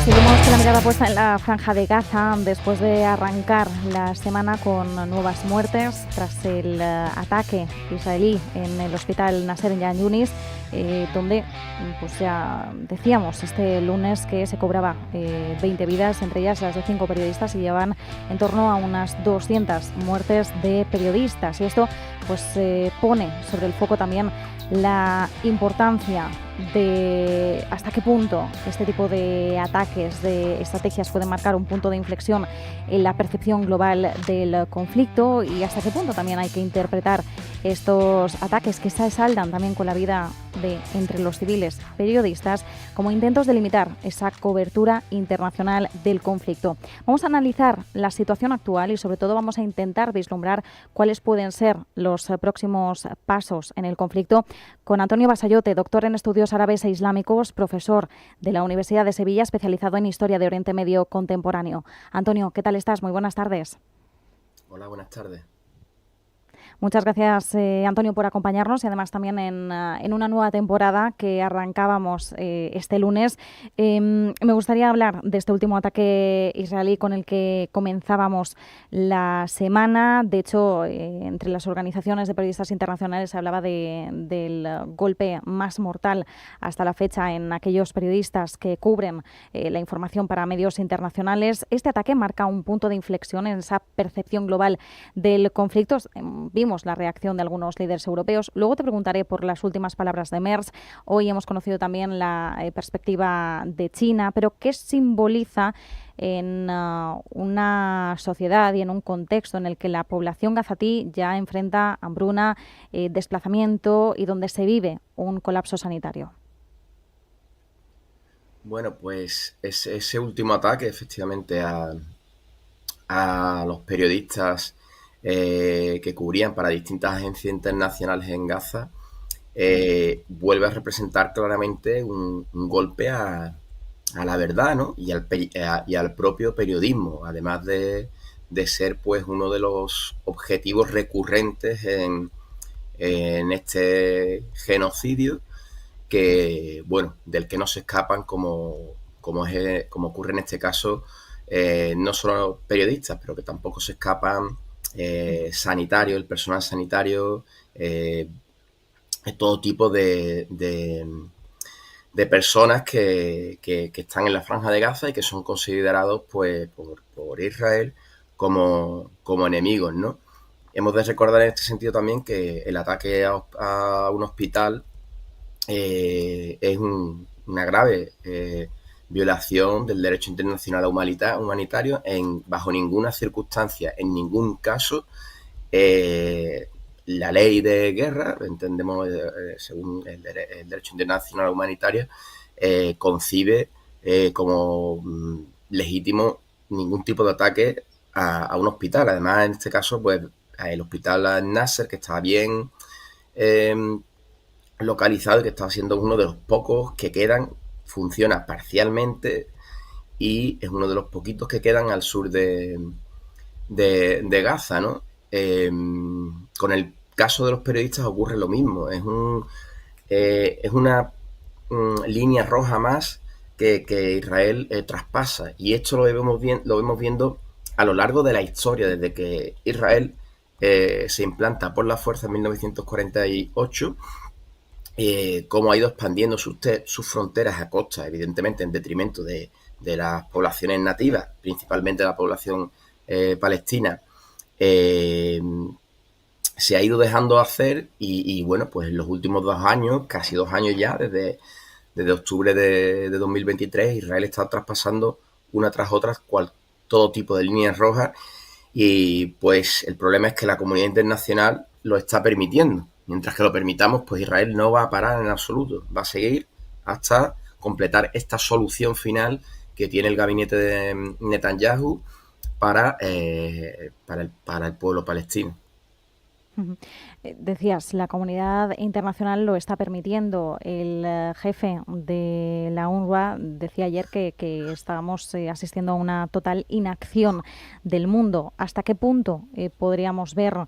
Seguimos con la mirada puesta en la Franja de Gaza después de arrancar la semana con nuevas muertes tras el ataque israelí en el hospital Nasser en Khan Yunis, donde pues ya decíamos este lunes que se cobraba 20 vidas, entre ellas las de 5 periodistas, y llevan en torno a unas 200 muertes de periodistas. Y esto pues pone sobre el foco también la importancia de hasta qué punto este tipo de ataques, de estrategias pueden marcar un punto de inflexión en la percepción global del conflicto, y hasta qué punto también hay que interpretar estos ataques que se saldan también con la vida de entre los civiles periodistas como intentos de limitar esa cobertura internacional del conflicto. Vamos a analizar la situación actual y sobre todo vamos a intentar vislumbrar cuáles pueden ser los próximos pasos en el conflicto con Antonio Basayote, doctor en estudios árabes e islámicos, profesor de la Universidad de Sevilla, especializado en Historia de Oriente Medio contemporáneo. Antonio, ¿qué tal estás? Muy buenas tardes. Hola, buenas tardes. Muchas gracias, Antonio, por acompañarnos y además también en una nueva temporada que arrancábamos este lunes. Me gustaría hablar de este último ataque israelí con el que comenzábamos la semana. De hecho, entre las organizaciones de periodistas internacionales se hablaba del golpe más mortal hasta la fecha en aquellos periodistas que cubren la información para medios internacionales. Este ataque marca un punto de inflexión en esa percepción global del conflicto. Vimos la reacción de algunos líderes europeos. Luego te preguntaré por las últimas palabras de Merz. Hoy hemos conocido también la perspectiva de China, pero ¿qué simboliza en una sociedad y en un contexto en el que la población gazatí ya enfrenta hambruna, desplazamiento y donde se vive un colapso sanitario? Bueno, pues ese último ataque efectivamente a los periodistas que cubrían para distintas agencias internacionales en Gaza vuelve a representar claramente un golpe a la verdad, ¿no? Y al propio periodismo, además de ser pues uno de los objetivos recurrentes en este genocidio que, bueno, del que no se escapan como ocurre en este caso, no solo periodistas, pero que tampoco se escapan sanitarios, el personal sanitario, todo tipo de personas que están en la Franja de Gaza y que son considerados pues por Israel como enemigos, ¿no? Hemos de recordar en este sentido también que el ataque a un hospital es una grave violación del derecho internacional humanitario. Bajo ninguna circunstancia, en ningún caso, la ley de guerra, entendemos según el derecho internacional humanitario, concibe como legítimo ningún tipo de ataque a un hospital. Además, en este caso, pues el hospital Nasser, que estaba bien localizado y que estaba siendo uno de los pocos que quedan, funciona parcialmente y es uno de los poquitos que quedan al sur de Gaza, ¿no? Con el caso de los periodistas ocurre lo mismo. Es una línea roja más que Israel traspasa, y esto lo vemos viendo a lo largo de la historia, desde que Israel se implanta por la fuerza en 1948, cómo ha ido expandiendo sus fronteras a costa, evidentemente en detrimento de las poblaciones nativas, principalmente la población palestina. Se ha ido dejando hacer y bueno, pues en los últimos 2 años, casi 2 años ya, desde octubre de 2023, Israel está traspasando una tras otra todo tipo de líneas rojas, y pues el problema es que la comunidad internacional lo está permitiendo. Mientras que lo permitamos, pues Israel no va a parar en absoluto, va a seguir hasta completar esta solución final que tiene el gabinete de Netanyahu para el pueblo palestino. Decías, la comunidad internacional lo está permitiendo. El jefe de la UNRWA decía ayer que estábamos asistiendo a una total inacción del mundo. ¿Hasta qué punto podríamos ver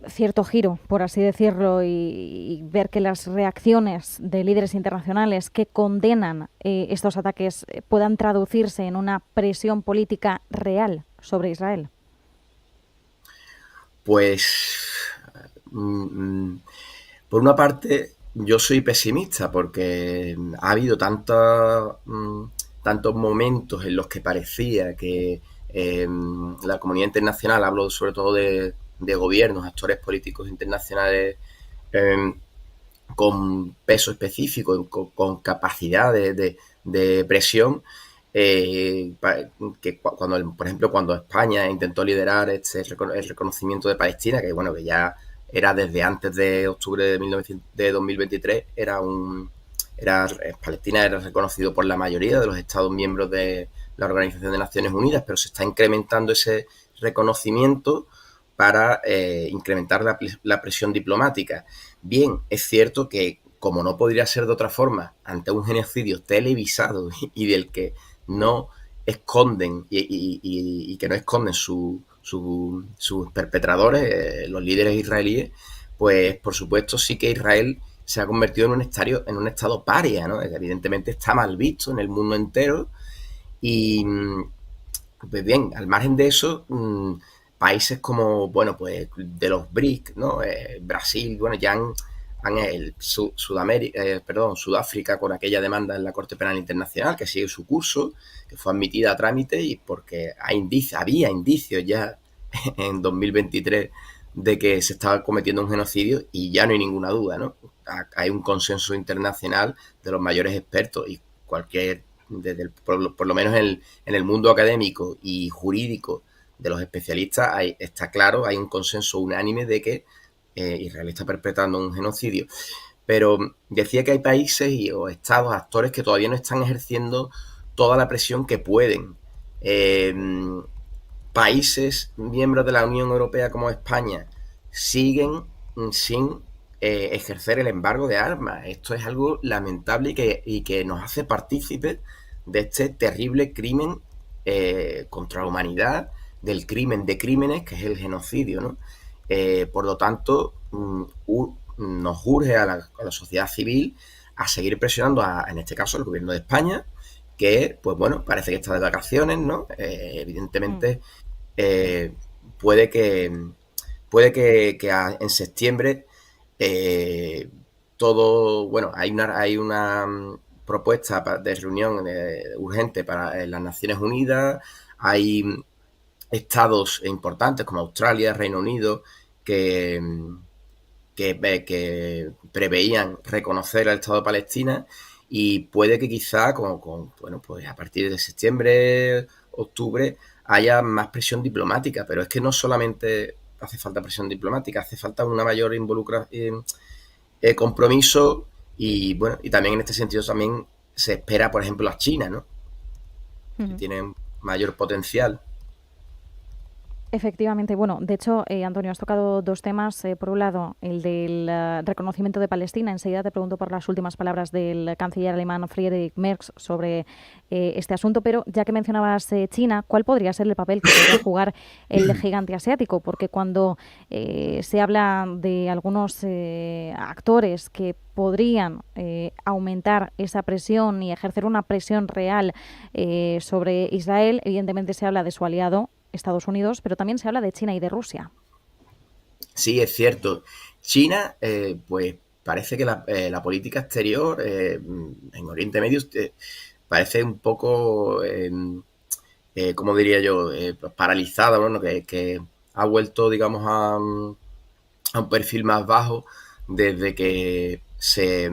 cierto giro, por así decirlo, y ver que las reacciones de líderes internacionales que condenan estos ataques puedan traducirse en una presión política real sobre Israel? Pues, por una parte, yo soy pesimista porque ha habido tantos momentos en los que parecía que la comunidad internacional, hablo sobre todo de gobiernos, actores políticos internacionales, eh, con peso específico, con capacidad de presión, que cuando, por ejemplo, cuando España intentó liderar el reconocimiento de Palestina, que bueno, que ya era desde antes de octubre de 2023, Palestina era reconocido por la mayoría de los Estados miembros de la Organización de Naciones Unidas, pero se está incrementando ese reconocimiento para incrementar la presión diplomática. Bien, es cierto que, como no podría ser de otra forma, ante un genocidio televisado y del que no esconden y que no esconden sus perpetradores, los líderes israelíes, pues por supuesto sí que Israel se ha convertido en un estado paria, ¿no? Evidentemente está mal visto en el mundo entero y, pues bien, al margen de eso, países como, bueno, pues de los BRIC, ¿no? Brasil, bueno, ya Sudáfrica con aquella demanda en la Corte Penal Internacional que sigue su curso, que fue admitida a trámite y porque había indicios ya en 2023 de que se estaba cometiendo un genocidio y ya no hay ninguna duda, ¿no? Hay un consenso internacional de los mayores expertos y por lo menos en el mundo académico y jurídico de los especialistas, está claro, hay un consenso unánime de que Israel está perpetrando un genocidio. Pero decía que hay países o estados, actores que todavía no están ejerciendo toda la presión que pueden. Eh, Países miembros de la Unión Europea como España siguen sin ejercer el embargo de armas. Esto es algo lamentable y que nos hace partícipes de este terrible crimen contra la humanidad, del crimen de crímenes, que es el genocidio, ¿no? Por lo tanto, nos urge a la sociedad civil a seguir presionando, en este caso, al gobierno de España, que, pues bueno, parece que está de vacaciones, ¿no? Evidentemente, eh, puede que, en septiembre todo, bueno, hay una propuesta de reunión urgente para las Naciones Unidas, hay estados importantes como Australia, Reino Unido, que, que preveían reconocer al Estado de Palestina y puede que quizá bueno, pues a partir de septiembre, octubre, haya más presión diplomática, pero es que no solamente hace falta presión diplomática, hace falta una mayor compromiso y bueno, y también en este sentido también se espera, por ejemplo, a China, ¿no? Que Ujú. tienen mayor potencial. Efectivamente, bueno, de hecho, Antonio, has tocado dos temas. Por un lado, el del reconocimiento de Palestina. Enseguida te pregunto por las últimas palabras del canciller alemán Friedrich Merz sobre este asunto, pero ya que mencionabas China, ¿cuál podría ser el papel que podría jugar el gigante asiático? Porque cuando se habla de algunos actores que podrían aumentar esa presión y ejercer una presión real sobre Israel, evidentemente se habla de su aliado, Estados Unidos, pero también se habla de China y de Rusia. Sí, es cierto. China, pues parece que la política exterior en Oriente Medio parece un poco, ¿cómo diría yo?, pues paralizada, ¿no? Que ha vuelto, digamos, a un perfil más bajo desde que se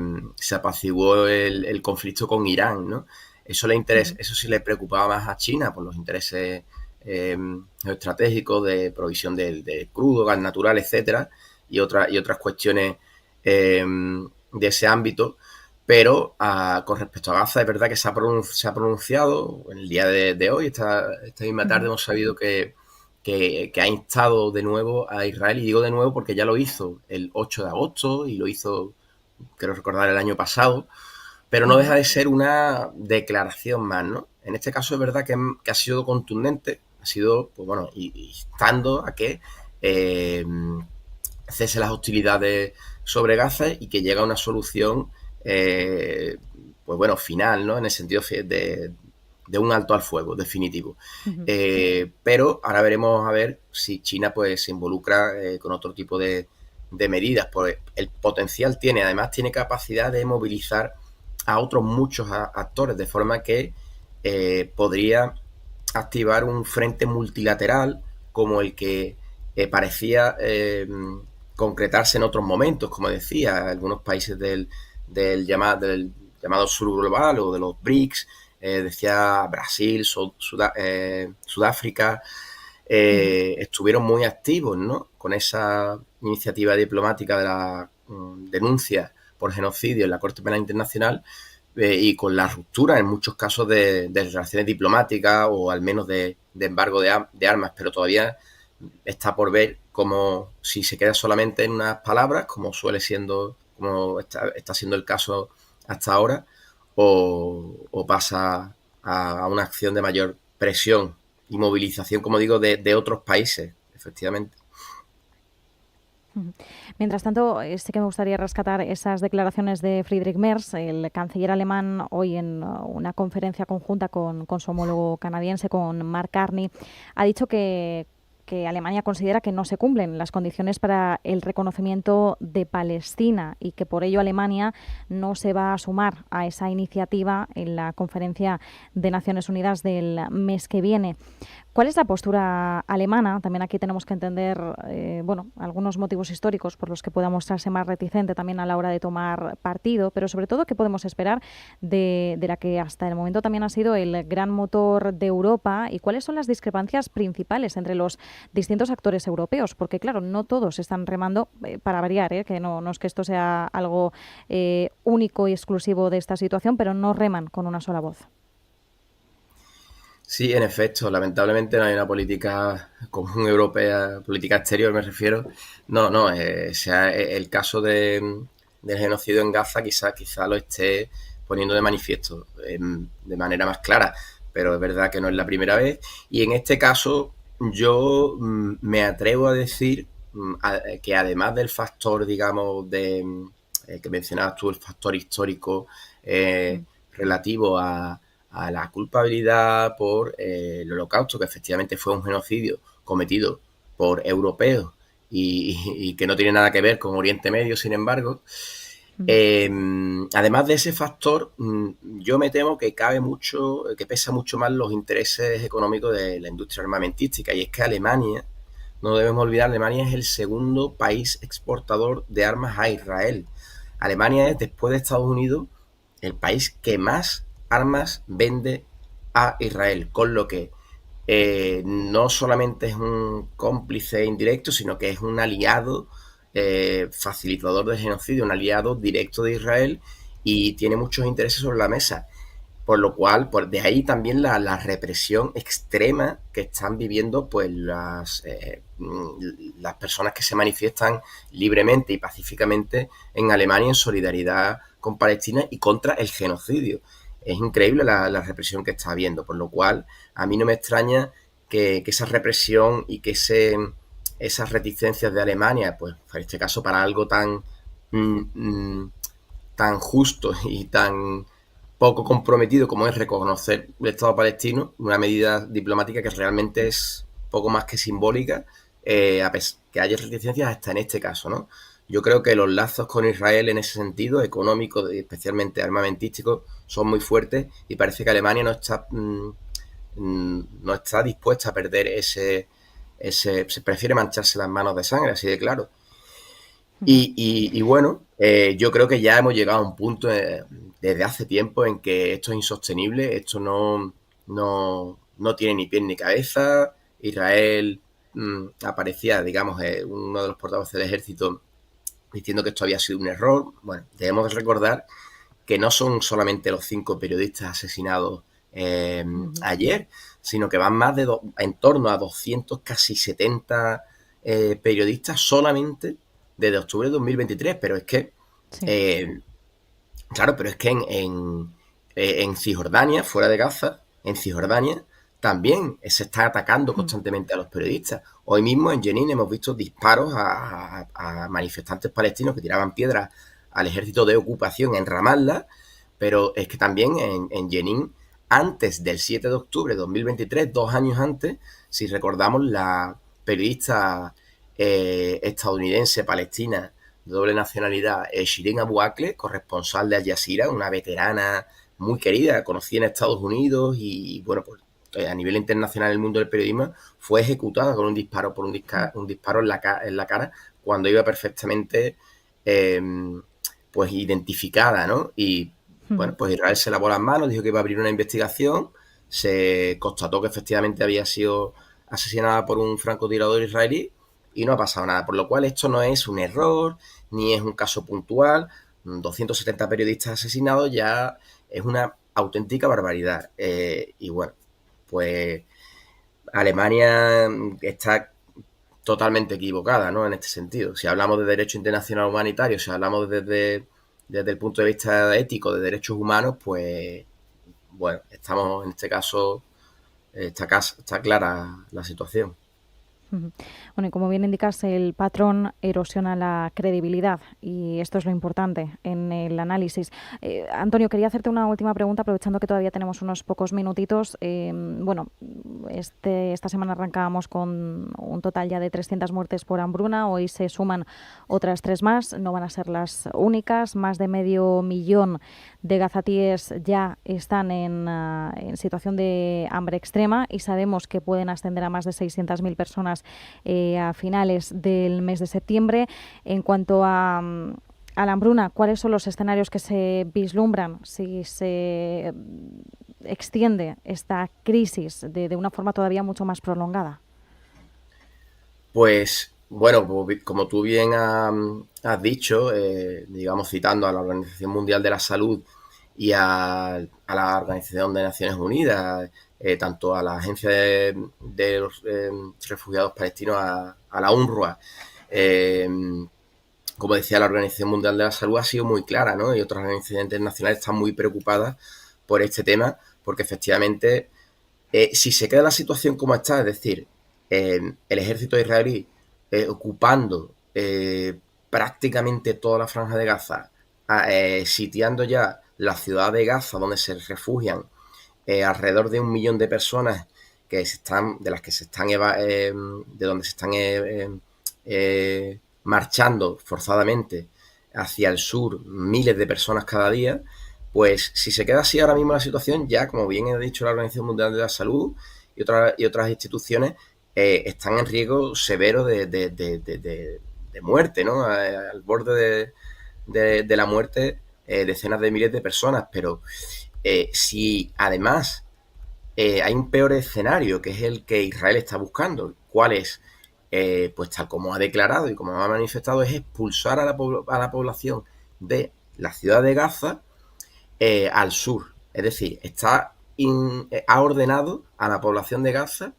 apaciguó el conflicto con Irán, ¿no? Ujú. Eso sí le preocupaba más a China por los intereses eh, estratégicos de provisión de crudo, gas natural, etcétera, y otras cuestiones de ese ámbito. Pero con respecto a Gaza, es verdad que se ha pronunciado en el día de hoy, esta misma tarde Ujú. hemos sabido que ha instado de nuevo a Israel, y digo de nuevo porque ya lo hizo el 8 de agosto y lo hizo, creo recordar, el año pasado, pero no deja Ujú. de ser una declaración más, ¿no? En este caso es verdad que ha sido contundente, ha sido, pues bueno, instando a que eh, cese las hostilidades sobre Gaza y que llegue a una solución, pues bueno, final, ¿no? En el sentido de un alto al fuego definitivo. Ujú. Pero ahora veremos a ver si China pues se involucra con otro tipo de medidas, porque el potencial tiene, además tiene capacidad de movilizar a otros muchos actores, de forma que podría activar un frente multilateral como el que parecía concretarse en otros momentos, como decía, algunos países del llamado sur global o de los BRICS, decía Brasil, Sudáfrica, Ujú. estuvieron muy activos, ¿no? Con esa iniciativa diplomática de la denuncia por genocidio en la Corte Penal Internacional, y con la ruptura en muchos casos de relaciones diplomáticas o al menos de embargo de armas, pero todavía está por ver como si se queda solamente en unas palabras, como suele siendo, como está siendo el caso hasta ahora, o pasa a una acción de mayor presión y movilización, como digo, de otros países, efectivamente. Ujú. Mientras tanto, sí que me gustaría rescatar esas declaraciones de Friedrich Merz, el canciller alemán, hoy en una conferencia conjunta con su homólogo canadiense, con Mark Carney, ha dicho que Alemania considera que no se cumplen las condiciones para el reconocimiento de Palestina y que por ello Alemania no se va a sumar a esa iniciativa en la conferencia de Naciones Unidas del mes que viene. ¿Cuál es la postura alemana? También aquí tenemos que entender bueno, algunos motivos históricos por los que pueda mostrarse más reticente también a la hora de tomar partido, pero sobre todo qué podemos esperar de la que hasta el momento también ha sido el gran motor de Europa y cuáles son las discrepancias principales entre los distintos actores europeos, porque claro, no todos están remando, para variar, que no es que esto sea algo único y exclusivo de esta situación, pero no reman con una sola voz. Sí, en efecto, lamentablemente no hay una política común europea, política exterior me refiero. No, no, sea el caso del genocidio en Gaza quizá lo esté poniendo de manifiesto de manera más clara, pero es verdad que no es la primera vez. Y en este caso yo me atrevo a decir que además del factor, digamos, que mencionabas tú, el factor histórico Mm. relativo a la culpabilidad por el holocausto, que efectivamente fue un genocidio cometido por europeos y que no tiene nada que ver con Oriente Medio, sin embargo. Ujú. Además de ese factor, yo me temo que cabe mucho, que pesa mucho más los intereses económicos de la industria armamentística, y es que Alemania, no debemos olvidar, Alemania es el segundo país exportador de armas a Israel. Alemania es, después de Estados Unidos, el país que más armas vende a Israel, con lo que no solamente es un cómplice indirecto, sino que es un aliado facilitador del genocidio, un aliado directo de Israel y tiene muchos intereses sobre la mesa. Por lo cual, pues de ahí también la represión extrema que están viviendo pues las personas que se manifiestan libremente y pacíficamente en Alemania en solidaridad con Palestina y contra el genocidio. Es increíble la represión que está habiendo, por lo cual a mí no me extraña que esa represión y que esas reticencias de Alemania, pues en este caso para algo mm, mm, tan justo y tan poco comprometido como es reconocer el Estado palestino, una medida diplomática que realmente es poco más que simbólica, que haya reticencias hasta en este caso, ¿no? Yo creo que los lazos con Israel en ese sentido, económico y especialmente armamentístico, son muy fuertes y parece que Alemania no está dispuesta a perder se prefiere mancharse las manos de sangre, así de claro. Ujú. Y bueno, yo creo que ya hemos llegado a un punto desde hace tiempo en que esto es insostenible, esto no tiene ni pie ni cabeza. Israel aparecía, digamos, uno de los portavoces del ejército diciendo que esto había sido un error. Bueno, debemos recordar que no son solamente los 5 periodistas asesinados Ujú. ayer, sino que van más en torno a 200, casi 70 periodistas solamente desde octubre de 2023. Pero es que, Sí. eh, claro, pero es que en Cisjordania, fuera de Gaza, en Cisjordania, también se está atacando constantemente a los periodistas. Hoy mismo en Jenin hemos visto disparos a manifestantes palestinos que tiraban piedras al ejército de ocupación en Ramallah, pero es que también en Jenin, antes del 7 de octubre de 2023, 2 años antes, si recordamos, la periodista estadounidense palestina de doble nacionalidad, Shireen Abu Akleh, corresponsal de Al Jazeera, una veterana muy querida, conocida en Estados Unidos y, bueno, pues a nivel internacional en el mundo del periodismo, fue ejecutada con un disparo un disparo en la cara cuando iba perfectamente pues identificada, ¿no? Y bueno, pues Israel se lavó las manos, dijo que iba a abrir una investigación, se constató que efectivamente había sido asesinada por un francotirador israelí y no ha pasado nada, por lo cual esto no es un error, ni es un caso puntual. 270 periodistas asesinados ya es una auténtica barbaridad. Y bueno, pues Alemania está totalmente equivocada, ¿no? En este sentido. Si hablamos de derecho internacional humanitario, si hablamos desde el punto de vista ético de derechos humanos, pues bueno, estamos en este caso, está clara la situación. Bueno, y como bien indicas, el patrón erosiona la credibilidad y esto es lo importante en el análisis. Antonio, quería hacerte una última pregunta, aprovechando que todavía tenemos unos pocos minutitos. Bueno, esta semana arrancábamos con un total ya de 300 muertes por hambruna. Hoy se suman otras 3 más, no van a ser las únicas. Más de 500.000 de gazatíes ya están en situación de hambre extrema y sabemos que pueden ascender a más de 600.000 personas a finales del mes de septiembre. En cuanto a la hambruna, ¿cuáles son los escenarios que se vislumbran si se extiende esta crisis de una forma todavía mucho más prolongada? Pues bueno, como tú bien has dicho, digamos citando a la Organización Mundial de la Salud y a la Organización de Naciones Unidas, tanto a la Agencia de los Refugiados Palestinos, a la UNRWA, como decía la Organización Mundial de la Salud, ha sido muy clara, ¿no? Y otras organizaciones internacionales están muy preocupadas por este tema, porque efectivamente, si se queda la situación como está, es decir, el ejército israelí ocupando prácticamente toda la franja de Gaza, sitiando ya la ciudad de Gaza, donde se refugian alrededor de 1 millón de personas de las que se están de donde se están marchando forzadamente hacia el sur miles de personas cada día, pues si se queda así ahora mismo la situación, ya como bien ha dicho la Organización Mundial de la Salud y otras instituciones, están en riesgo severo de muerte, ¿no? Al borde de la muerte, decenas de miles de personas, pero si además hay un peor escenario, que es el que Israel está buscando, ¿cuál es? Pues tal como ha declarado y como ha manifestado, es expulsar a la población de la ciudad de Gaza al sur. Es decir, ha ordenado a la población de Gaza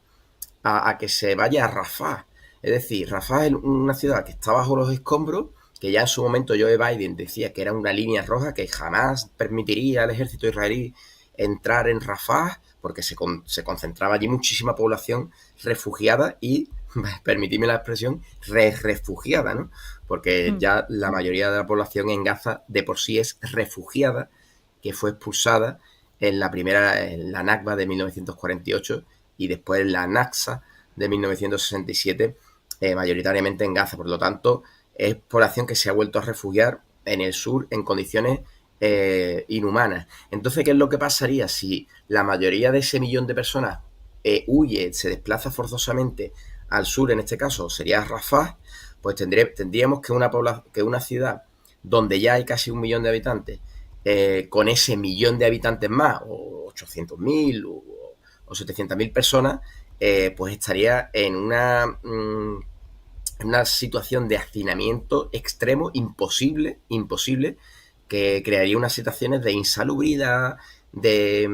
a que se vaya a Rafah. Es decir, Rafah es una ciudad que está bajo los escombros, que ya en su momento Joe Biden decía que era una línea roja, que jamás permitiría al ejército israelí entrar en Rafah, porque se concentraba allí muchísima población refugiada y, permitidme la expresión, refugiada, ¿no? Porque ya la mayoría de la población en Gaza de por sí es refugiada, que fue expulsada en la Nakba de 1948 y después en la Naksa de 1967, mayoritariamente en Gaza. Por lo tanto, es población que se ha vuelto a refugiar en el sur en condiciones inhumanas. Entonces, ¿qué es lo que pasaría si la mayoría de ese millón de personas huye, se desplaza forzosamente al sur? En este caso sería Rafah. Pues tendríamos que una ciudad donde ya hay casi 1 millón de habitantes, con ese millón de habitantes más, o 800.000 o 700.000 personas, pues estaría en una situación de hacinamiento extremo, imposible, que crearía unas situaciones de insalubridad, de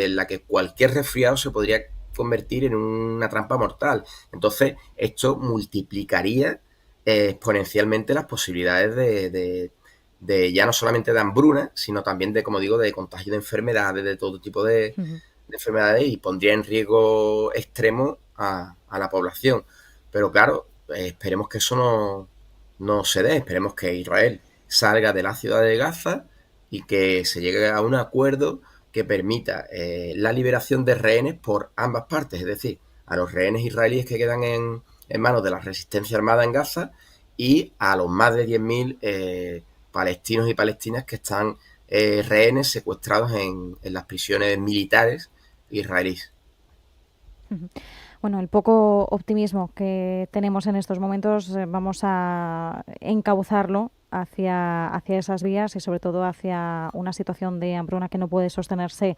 la que cualquier resfriado se podría convertir en una trampa mortal. Entonces, esto multiplicaría exponencialmente las posibilidades de ya no solamente de hambruna, sino también de, como digo, de contagio de enfermedades, de todo tipo de de enfermedades y pondría en riesgo extremo a la población. Pero claro, esperemos que eso no se dé, esperemos que Israel salga de la ciudad de Gaza y que se llegue a un acuerdo que permita la liberación de rehenes por ambas partes, es decir, a los rehenes israelíes que quedan en manos de la resistencia armada en Gaza y a los más de 10.000 palestinos y palestinas que están rehenes secuestrados en las prisiones militares israelíes. Bueno, el poco optimismo que tenemos en estos momentos vamos a encauzarlo hacia esas vías y sobre todo hacia una situación de hambruna que no puede sostenerse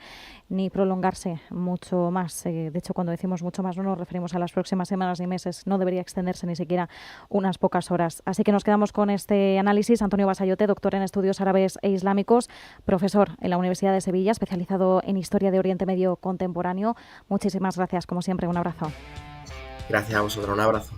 ni prolongarse mucho más. De hecho, cuando decimos mucho más no nos referimos a las próximas semanas ni meses, no debería extenderse ni siquiera unas pocas horas. Así que nos quedamos con este análisis. Antonio Basayote, doctor en estudios árabes e islámicos, profesor en la Universidad de Sevilla, especializado en historia de Oriente Medio contemporáneo. Muchísimas gracias, como siempre, un abrazo. Gracias a vosotros, un abrazo.